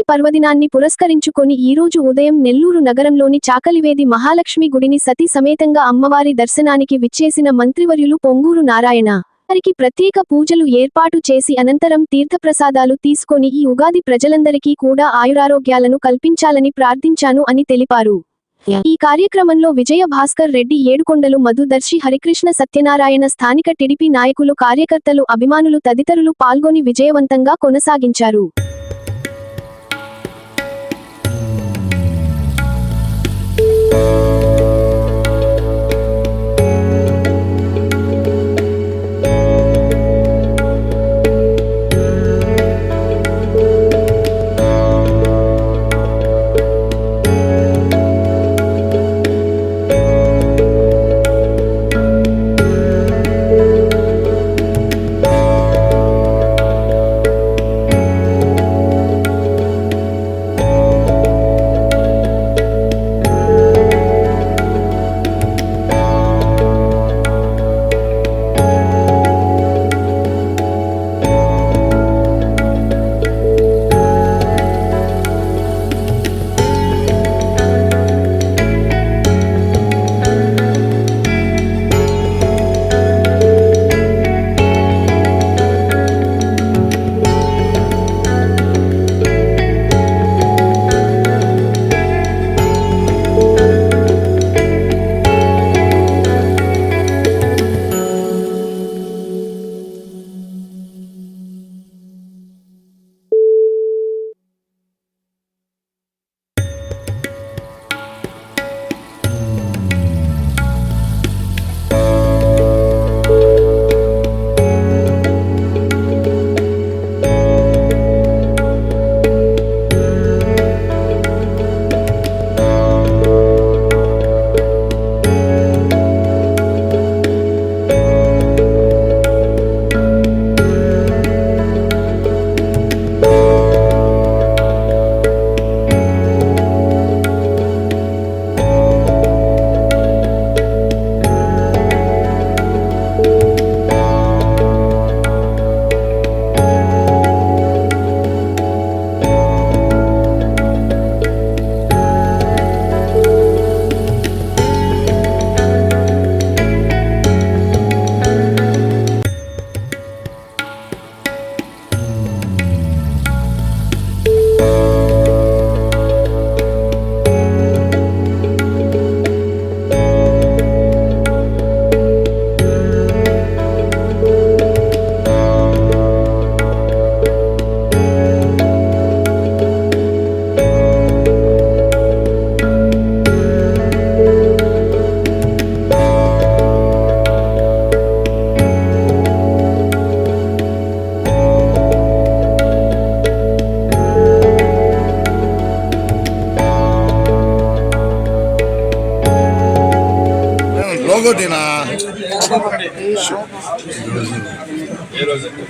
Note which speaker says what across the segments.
Speaker 1: ఉగాది పర్వదినాన్ని పురస్కరించుకొని ఈరోజు ఉదయం నెల్లూరు నగరంలోని చాకలివేది మహాలక్ష్మి గుడిని సతీ సమేతంగా అమ్మవారి దర్శనానికి విచ్చేసిన మంత్రివర్యులు పొంగూరు నారాయణ వారికి ప్రత్యేక పూజలు ఏర్పాటు చేసి అనంతరం తీర్థప్రసాదాలు తీసుకొని ఈ ఉగాది ప్రజలందరికీ కూడా ఆయురారోగ్యాలను కల్పించాలని ప్రార్థించాను అని తెలిపారు. ఈ కార్యక్రమంలో విజయ భాస్కర్ రెడ్డి, ఏడుకొండలు మధు, దర్శి హరికృష్ణ, సత్యనారాయణ, స్థానిక టీడీపీ నాయకులు, కార్యకర్తలు, అభిమానులు తదితరులు పాల్గొని విజయవంతంగా కొనసాగించారు.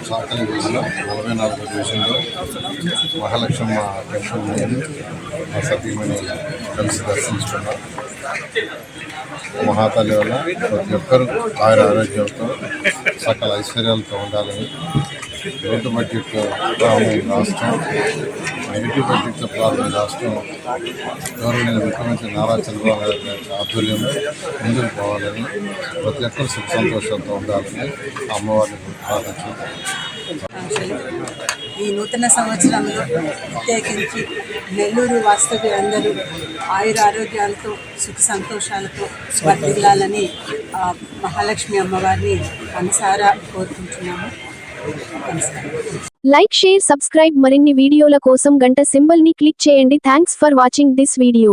Speaker 2: సాకలి వీధిలో 44వ డివిజన్లో మహాలక్ష్మ టెంపుల్ మా సతీమణి కలిసి దర్శించుకున్నాం. మహాతల్లి వల్ల ప్రతి ఒక్కరూ ఆయన ఆరోగ్యంతో సకల ఐశ్వర్యాలతో ఉండాలని రోడ్డు బడ్జెట్ రాష్ట్రం నెగిటివ్ బడ్జెట్తో ప్రారంభమైన రాష్ట్రం గవర్నమెంట్ ముఖ్యమంత్రి నారా చంద్రబాబు నాయుడు గారి ఆధ్వర్యంలో ముందుకు పోవాలని ప్రతి ఒక్కరు సుఖ సంతోషాలతో ఉండాలని అమ్మవారిని ప్రార్థించారు.
Speaker 3: ఈ నూతన సంవత్సరంలో ప్రత్యేకించి నెల్లూరు వాస్తవ్యులందరూ ఆయుర ఆరోగ్యాలతో సుఖ సంతోషాలతో వర్ధిల్లాలని మహాలక్ష్మి అమ్మవారిని మనసారా కోరుకుంటున్నాము.
Speaker 1: Like, share, subscribe. మరిన్ని వీడియోల కోసం గంట సింబల్ ని క్లిక్ చేయండి. Thanks for watching this video.